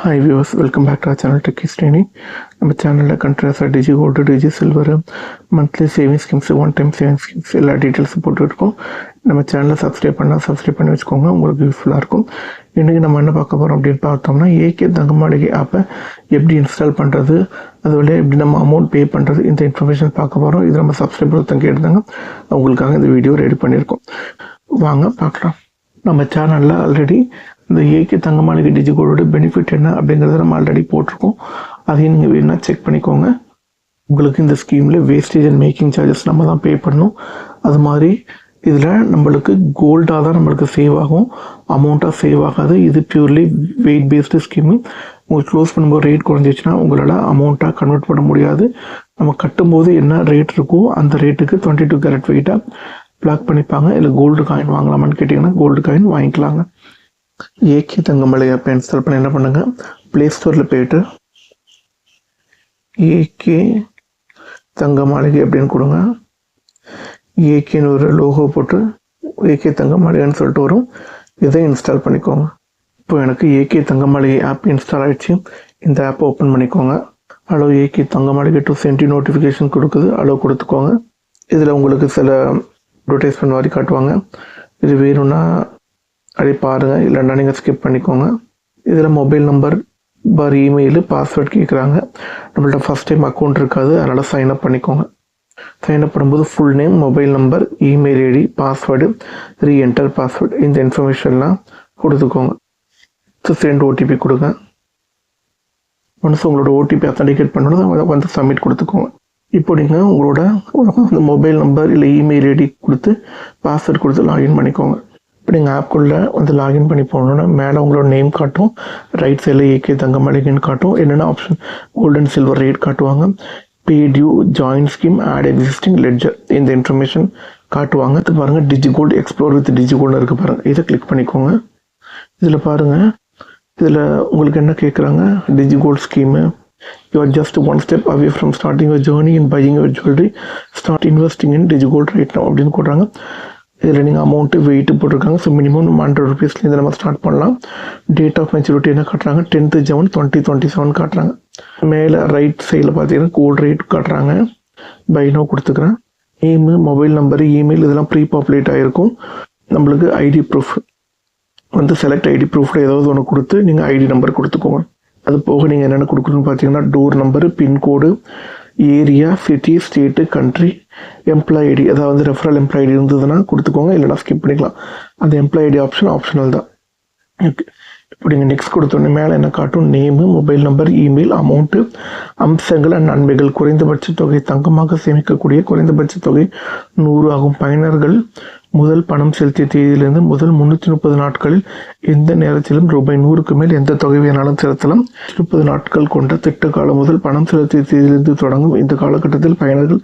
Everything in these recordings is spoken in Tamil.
Hi viewers, welcome back to our channel Techie Srini. நம்ம சேனலில் கண்ட்ரஸாக digi gold, digi silver, monthly saving schemes, one time saving schemes எல்லா டீட்டெயில்ஸ் போட்டுருக்கோம். நம்ம சேனலை சப்ஸ்கிரைப் பண்ணி வச்சுக்கோங்க, உங்களுக்கு யூஸ்ஃபுல்லாக இருக்கும். இன்றைக்கி நம்ம என்ன பார்க்க போகிறோம் அப்படின்னு பார்த்தோம்னா, ஏகே தங்க மாளிகை ஆப்பை எப்படி இன்ஸ்டால் பண்ணுறது, அது வழியாக எப்படி நம்ம அமௌண்ட் பே பண்ணுறது, இந்த இன்ஃபர்மேஷன் பார்க்க போகிறோம். இது நம்ம சப்ஸ்கிரைபர் ஒருத்தங்க கேட்டிருந்தாங்க, அவங்களுக்காக இந்த வீடியோ ரெடி பண்ணியிருக்கோம். வாங்க பார்க்கலாம். நம்ம சேனலில் ஆல்ரெடி இந்த ஏகே தங்க மாளிகை டிஜி கோல்டோட பெனிஃபிட் என்ன அப்படிங்கிறத நம்ம ஆல்ரெடி போட்டிருக்கோம். அதையும் நீங்கள் வேணும்னா செக் பண்ணிக்கோங்க. உங்களுக்கு இந்த ஸ்கீமில் வேஸ்டேஜ் அண்ட் மேக்கிங் சார்ஜஸ் நம்ம தான் பே பண்ணணும். அது மாதிரி இதில் நம்மளுக்கு கோல்டாக தான் நம்மளுக்கு சேவ் ஆகும், அமௌண்ட்டாக சேவ் ஆகாது. இது பியூர்லி வெயிட் பேஸ்டு ஸ்கீமு. உங்களுக்கு க்ளோஸ் பண்ணும்போது ரேட் குறைஞ்சிச்சுன்னா உங்களால் அமௌண்ட்டாக கன்வெர்ட் பண்ண முடியாது. நம்ம கட்டும்போது என்ன ரேட் இருக்கோ அந்த ரேட்டுக்கு 22 கேரட் வெயிட்டாக பிளாக் பண்ணிப்பாங்க. இல்லை கோல்டு காயின் வாங்கலாமான்னு கேட்டிங்கன்னா கோல்டு காயின் வாங்கிக்கலாங்க. ஏகே தங்க மாளிகை ஆப்பை இன்ஸ்டால் பண்ண என்ன பண்ணுங்க, ப்ளே ஸ்டோரில் போயிட்டு ஏகே தங்க மாளிகை அப்படின்னு கொடுங்க. ஏகேன்னு ஒரு லோகோ போட்டு ஏகே தங்க மாளிகைன்னு சொல்லிட்டு வரும். இதை இன்ஸ்டால் பண்ணிக்கோங்க. இப்போ எனக்கு ஏகே தங்க மாளிகை ஆப் இன்ஸ்டால் ஆகிடுச்சு. இந்த ஆப்பை ஓப்பன் பண்ணிக்கோங்க. அலோ ஏகே தங்க மாளிகை டு சென்ட் நோட்டிஃபிகேஷன் கொடுக்குது, அலோ கொடுத்துக்கோங்க. இதில் உங்களுக்கு சில அட்வர்டைஸ்மெண்ட் மாதிரி காட்டுவாங்க. இது வேணும்னா அப்படி பாருங்கள், இல்லைன்னா நீங்கள் ஸ்கிப் பண்ணிக்கோங்க. இதில் மொபைல் நம்பர் பார் இமெயிலு பாஸ்வேர்ட் கேட்குறாங்க. நம்மள்ட்ட ஃபஸ்ட் டைம் அக்கௌண்ட் இருக்காது, அதனால் சைன்அப் பண்ணிக்கோங்க. சைன்அப் பண்ணும்போது full name, mobile number, email ID, password, reenter password, இந்த இன்ஃபர்மேஷன்லாம் கொடுத்துக்கோங்க. சென்ட் ஓடிபி கொடுங்க. ஒன்ஸ் உங்களோட ஓடிபி அத்தன்டிகேட் பண்ணணும், வந்து சப்மிட் கொடுத்துக்கோங்க. இப்போ நீங்கள் உங்களோட மொபைல் நம்பர் இல்லை இமெயில் ஐடி கொடுத்து பாஸ்வேர்ட் கொடுத்து லாகின் பண்ணிக்கோங்க. இப்போ நீங்கள் ஆப்குள்ளே வந்து லாகின் பண்ணி போகணுன்னா மேலே உங்களோட நேம் காட்டும், ரைட் சைடில் ஏகே தங்க மாளிகைன்னு காட்டும். என்னென்ன option gold and silver rate காட்டுவாங்க, pay due, join scheme, add existing ledger, இந்த இன்ஃபர்மேஷன் காட்டுவாங்க. இது பாருங்கள், digi gold explore with digi gold இருக்குது பாருங்கள், இதை கிளிக் பண்ணிக்கோங்க. இதில் பாருங்கள், இதில் உங்களுக்கு என்ன கேட்குறாங்க, digi gold scheme, you are just one step away from starting your journey in buying your jewelry, start investing in Digi Gold right now அப்படின்னு போடுறாங்க. இதில் நீங்கள் அமௌண்ட்டு வெயிட்டு போட்டிருக்காங்க. ஸோ மினிமம் நம்ம 100 ருபீஸ்லேருந்து நம்ம ஸ்டார்ட் பண்ணலாம். டேட் ஆஃப் மெச்சூரிட்டி என்ன காட்டுறாங்க, 10th June 2027 காட்டுறாங்க. மேலே ரைட் சைடில் பார்த்தீங்கன்னா கோல்டு ரேட் காட்டுறாங்க. பை நோ கொடுத்துக்கிறேன். நேமு, மொபைல் நம்பரு, இமெயில் இதெல்லாம் ப்ரீ பாப்புலேட் ஆகிருக்கும். நம்மளுக்கு ஐடி ப்ரூஃப் வந்து செலக்ட் ஐடி ப்ரூஃபில் ஏதாவது ஒன்று கொடுத்து நீங்கள் ஐடி நம்பர் கொடுத்துக்கோங்க. அது போக நீங்கள் என்னென்ன கொடுக்கணும்னு பார்த்தீங்கன்னா door number, pincode, area, city, state, country, employee ID, அதாவது ரெஃபரல் எம்ப்ளாய் ஐடி இருந்ததுன்னா கொடுத்துக்கோங்க, இல்லைனா ஸ்கிப் பண்ணிக்கலாம். அந்த எம்ப்ளாய் ஐடி ஆப்ஷனல் தான். ஓகே, இப்போ நீங்கள் நெக்ஸ்ட் கொடுத்தோன்னே மேலே என்ன காட்டும், name, mobile number, email, amount, அம்சங்கள் அண்ட் நன்மைகள். குறைந்தபட்ச தொகை, தங்கமாக சேமிக்கக்கூடிய குறைந்தபட்ச தொகை 100 ஆகும். பயனர்கள் முதல் பணம் செலுத்திய தேதியிலிருந்து முதல் 330 நாட்களில் எந்த நேரத்திலும் ரூபாய் 100க்கு மேல் எந்த தொகை வேணாலும் செலுத்தலாம். 30 நாட்கள் கொண்ட திட்ட காலம் முதல் பணம் செலுத்திய தேதியிலிருந்து தொடங்கும். இந்த காலகட்டத்தில் பயனர்கள்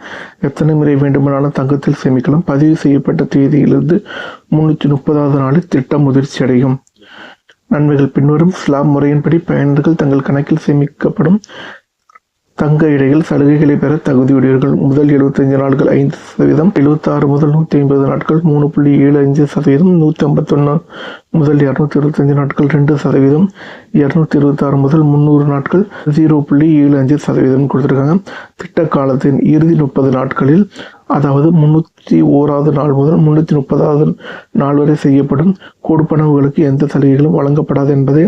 எத்தனை முறை வேண்டுமானாலும் தங்கத்தில் சேமிக்கலாம். பதிவு செய்யப்பட்ட தேதியிலிருந்து 330வது நாளில் திட்டம் முதிர்ச்சி அடையும். நன்மைகள் பின்வரும் ஸ்லாப் முறையின்படி பயனர்கள் தங்கள் கணக்கில் சேமிக்கப்படும் தங்க இடையில் சலுகைகளை பெற தகுதியுடையவர்கள். முதல் 75 நாட்கள் 5%, 76 முதல் 150 நாட்கள் 3.75%, 151 முதல் 225 நாட்கள் 2%, 226 முதல் 300 நாட்கள் 0.75% கொடுத்துருக்காங்க. திட்ட காலத்தின் இறுதி 30 நாட்களில், அதாவது 301வது நாள் முதல் 330வது நாள் வரை செய்யப்படும் கொடுப்பனவுகளுக்கு எந்த சலுகைகளும் வழங்கப்படாது என்பதை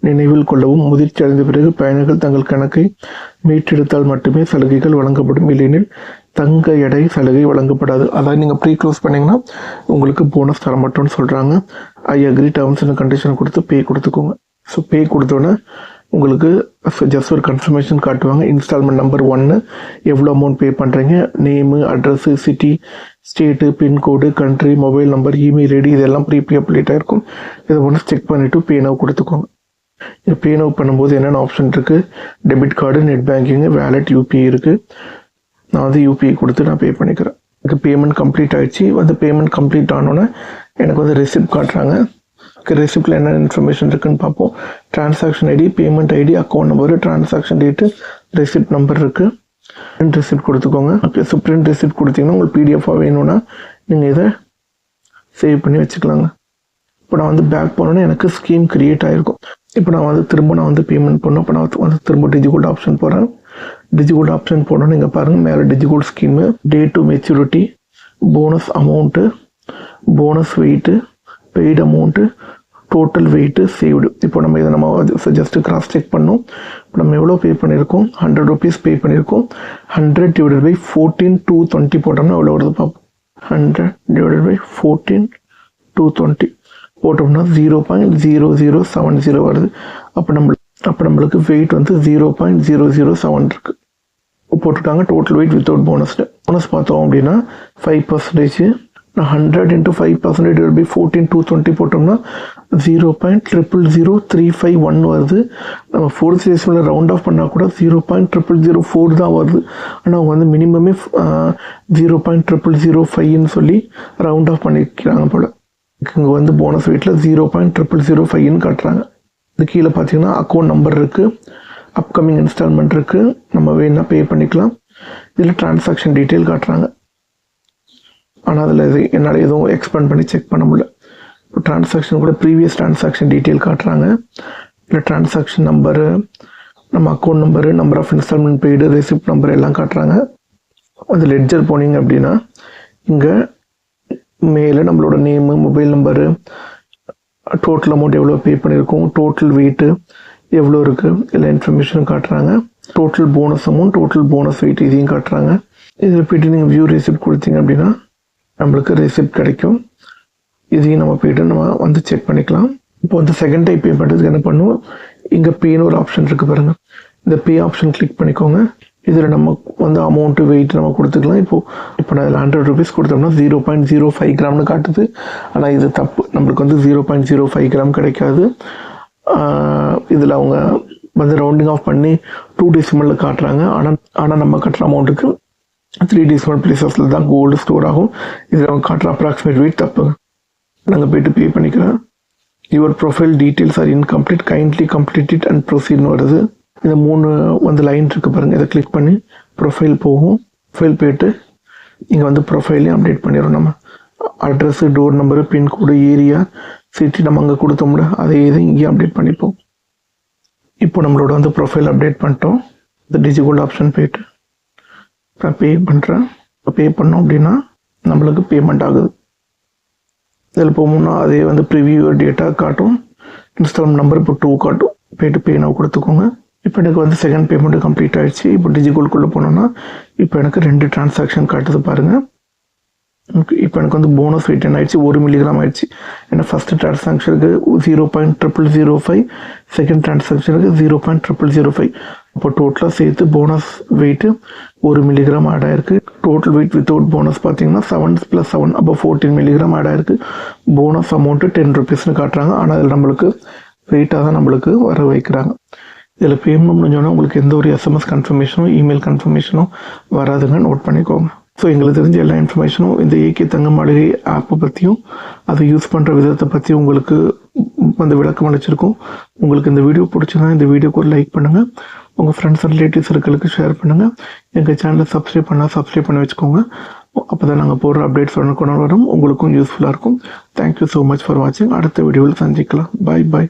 நினைவில் கொள்ளவும். முதிர்ச்சி அடைந்த பிறகு பயனர்கள் தங்கள் கணக்கை மீட்டெடுத்தால் மட்டுமே சலுகைகள் வழங்கப்படும், இல்லையெனில் தங்க எடை சலுகை வழங்கப்படாது. அதாவது நீங்கள் ப்ரீ க்ளோஸ் பண்ணிங்கன்னா உங்களுக்கு போனஸ் தர மாட்டோம்னு சொல்கிறாங்க. I agree, terms and condition கொடுத்து பே கொடுத்துக்கோங்க. ஸோ பே கொடுத்தோன்னே உங்களுக்கு ஜஸ்ட் ஒரு கன்ஃபர்மேஷன் காட்டுவாங்க. இன்ஸ்டால்மெண்ட் நம்பர் 1, எவ்வளோ அமௌண்ட் பே பண்ணுறீங்க, name, address, city, state, pincode, country, mobile number, email ID, இதெல்லாம் ப்ரீ அப்டேட் ஆகிருக்கும். இதை ஒன்று செக் பண்ணிவிட்டு பே நவ் கொடுத்துக்கோங்க. இது பே நவ் பண்ணும்போது என்னென்ன ஆப்ஷன் இருக்குது, debit card, net banking, wallet, UPI இருக்குது. நான் வந்து யூபிஐ கொடுத்து நான் பே பண்ணிக்கிறேன். எனக்கு பேமெண்ட் கம்ப்ளீட் ஆகிடுச்சு. வந்து பேமெண்ட் கம்ப்ளீட் ஆனோன்னே எனக்கு வந்து ரெசிப்ட் காட்டுறாங்க. ரெசிப்டில் என்ன இன்ஃபர்மேஷன் இருக்குன்னு பார்ப்போம். Transaction ID, payment ID, account number, transaction date, receipt number இருக்குது. பிரிண்ட் ரெசிப்ட் கொடுத்துக்கோங்க. ஓகே, ஸோ பிரிண்ட் ரெசிப்ட் கொடுத்தீங்கன்னா உங்களுக்கு பிடிஎஃபாக வேணும்னா நீங்கள் இதை சேவ் பண்ணி வச்சுக்கலாங்க. இப்போ நான் வந்து பேக் போனோன்னே எனக்கு ஸ்கீம் க்ரியேட் ஆகிருக்கும். இப்போ நான் வந்து திரும்ப பேமெண்ட் பண்ணோம். இப்போ நான் வந்து திரும்ப டிஜிகோல்டு ஆப்ஷன் போகிறேன். டிஜிகோல்டு ஆப்ஷன் போனோன்னு இங்கே பாருங்கள் மேலே DigiGold scheme, day to maturity, bonus amount, bonus weight, paid amount, total weight, saved. இப்போ நம்ம இதை நம்ம ஜஸ்ட்டு கிராஸ் செக் பண்ணோம். இப்போ நம்ம எவ்வளோ பே பண்ணியிருக்கோம்? 100 rupees பே பண்ணியிருக்கோம். 100 divided by 14,220 போட்டோம்னா எவ்வளோ வருது பார்ப்போம். 100 divided by 14,220 போட்டோம்னா 0.0070 வருது. அப்போ நம்மளுக்கு வெயிட் வந்து 0.007 இருக்குது போட்டிருக்காங்க. டோட்டல் வெயிட் வித்தவுட் போனஸ்டு. போனஸ் பார்த்தோம் அப்படின்னா 5%. 100 into 5% divided by 14,220 போட்டோம்னா 0.000351 வருது. நம்ம 4th டெசிமலில் ரவுண்ட் ஆஃப் பண்ணால் கூட 0.0004 தான் வருது. ஆனால் அவங்க வந்து மினிமமே 0.0005ன்னு சொல்லி ரவுண்ட் ஆஃப் பண்ணிக்கிறாங்க போல். இங்கே வந்து போனஸ் வெயிட்டில் 0.0005ன்னு காட்டுறாங்க. இது கீழே பார்த்தீங்கன்னா அக்கௌண்ட் நம்பர் இருக்குது, அப்கமிங் இன்ஸ்டால்மெண்ட் இருக்குது, நம்ம வேணா பே பண்ணிக்கலாம். இதில் டிரான்சாக்ஷன் டீட்டெயில் காட்டுறாங்க. ஆனால் அதில் என்னால் எதுவும் எக்ஸ்பேண்ட் பண்ணி செக் பண்ண முடியல. இப்போ டிரான்சாக்ஷன் கூட ப்ரீவியஸ் டிரான்சாக்ஷன் டீட்டெயில் காட்டுறாங்க. இல்லை டிரான்சாக்ஷன் நம்பரு, நம்ம account number, number of instalment paid, receipt number எல்லாம் காட்டுறாங்க. அந்த லெட்ஜர் போனீங்க அப்படின்னா இங்கே மேலே நம்மளோட name, mobile number, total amount எவ்வளோ பே பண்ணியிருக்கோம், டோட்டல் வெயிட்டு எவ்வளோ இருக்குது, எல்லா இன்ஃபர்மேஷனும் காட்டுறாங்க. Total bonus amount, total bonus weight இதையும் காட்டுறாங்க. இதில் போய்ட்டு நீங்கள் வியூ ரெசிப்ட் கொடுத்தீங்க அப்படின்னா நம்மளுக்கு ரெசிப்ட் கிடைக்கும். இதையும் நம்ம போய்ட்டு நம்ம வந்து செக் பண்ணிக்கலாம். இப்போ வந்து செகண்ட் டைப் பே பண்ணுறதுக்கு என்ன பண்ணுவோம், இங்கே பேன்னு ஒரு ஆப்ஷன் இருக்குது பாருங்கள். இந்த பே ஆப்ஷன் கிளிக் பண்ணிக்கோங்க. இதில் நம்ம வந்து அமௌண்ட்டு வெயிட் நம்ம கொடுத்துக்கலாம். இப்போ நான் இதில் 100 rupees கொடுத்தோம்னா 0.05 கிராம்னு காட்டுது. ஆனால் இது தப்பு. நம்மளுக்கு வந்து 0.05 கிராம் கிடைக்காது. இதில் அவங்க வந்து ரவுண்டிங் ஆஃப் பண்ணி 2 டெசிமலில் காட்டுறாங்க. ஆனால் நம்ம கட்டுற அமௌண்ட்டுக்கு 3 டெசிமல் பிளேசஸில் தான் கோல்டு ஸ்டோர் ஆகும். இதில் அவங்க காட்டுற அப்ராக்சிமேட் வெயிட் தப்புங்க. நாங்கள் போய்ட்டு பே பண்ணிக்கிறேன். Your profile details are incomplete, kindly complete it and ப்ரொசீட்னு வருது. இந்த 3 வந்து லைன் இருக்குது பாருங்கள். இதை கிளிக் பண்ணி ப்ரொஃபைல் போகும். ப்ரொஃபைல் போய்ட்டு இங்கே வந்து ப்ரொஃபைலையும் அப்டேட் பண்ணிடுறோம். நம்ம address, door number, pincode, area, city நம்ம அங்கே கொடுத்தோம்ல அதை இதை இங்கேயும் அப்டேட் பண்ணிப்போம். இப்போ நம்மளோட வந்து ப்ரொஃபைல் அப்டேட் பண்ணிட்டோம். இந்த டிஜிகோல்டு ஆப்ஷன் போய்ட்டு நான் பே பண்ணுறேன். பே பண்ணோம் அப்படின்னா நம்மளுக்கு பேமெண்ட் ஆகுது. இதில் போகணும்னா அதே வந்து ப்ரிவியூ டேட்டா காட்டும். இன்ஸ்டால்மெண்ட் நம்பர் இப்போ 2 காட்டும். போய்ட்டு பே நான் கொடுத்துக்கோங்க. இப்போ எனக்கு வந்து செகண்ட் பேமெண்ட்டு கம்ப்ளீட் ஆகிடுச்சு. இப்போ டிஜிகோல்டுக்குள்ளே போனோன்னா இப்போ எனக்கு 2 டிரான்சாக்ஷன் காட்டுது பாருங்கள். இப்போ எனக்கு வந்து போனஸ் வெயிட் என்ன ஆயிடுச்சு, 1 மில்லிகிராம் ஆயிடுச்சு. ஏன்னா ஃபஸ்ட்டு டிரான்சாக்ஷனுக்கு 0.0005, செகண்ட் டிரான்சாக்ஷனுக்கு 0.0005. இப்போ டோட்டலாக சேர்த்து போனஸ் வெயிட்டு 1 மில்லிகிராம் ஆட் ஆயிருக்கு. டோட்டல் வெயிட் வித்தவுட் போனஸ் பார்த்தீங்கன்னா 7 + 7 அப்போ 14 மில்லிகிராம் ஆட் ஆயிருக்கு. போனஸ் அமௌண்ட்டு 10 rupeesனு காட்டுறாங்க. ஆனால் அதில் நம்மளுக்கு வெயிட்டாக தான் நம்மளுக்கு வர வைக்கிறாங்க. இதில் பேமெண்ட் முடிஞ்சோன்னா உங்களுக்கு எந்த ஒரு SMS கன்ஃபர்மேஷனோ இமெயில் கன்ஃபர்மேஷனோ வராதுங்க, நோட் பண்ணிக்கோங்க. ஸோ எங்களுக்கு தெரிஞ்ச எல்லா இன்ஃபர்மேஷனும் இந்த ஏகே தங்க மாளிகை ஆப்பை பற்றியும் அதை யூஸ் பண்ணுற விதத்தை பற்றியும் உங்களுக்கு வந்து விளக்கம் அளிச்சிருக்கோம். உங்களுக்கு இந்த வீடியோ பிடிச்சதுன்னா இந்த வீடியோக்கு ஒரு லைக் பண்ணுங்கள். உங்கள் ஃப்ரெண்ட்ஸ் அண்ட் ரிலேட்டிவ்ஸ் சர்க்கிளுக்கு ஷேர் பண்ணுங்கள். எங்கள் சேனலை சப்ஸ்கிரைப் பண்ணி வச்சுக்கோங்க. அப்போ தான் நாங்கள் போடுற அப்டேட்ஸ் கொண்டு வரும். உங்களுக்கும் யூஸ்ஃபுல்லாக இருக்கும். தேங்க்யூ ஸோ மச் ஃபார் வாட்சிங். அடுத்த வீடியோவில் சந்திக்கலாம். பாய்.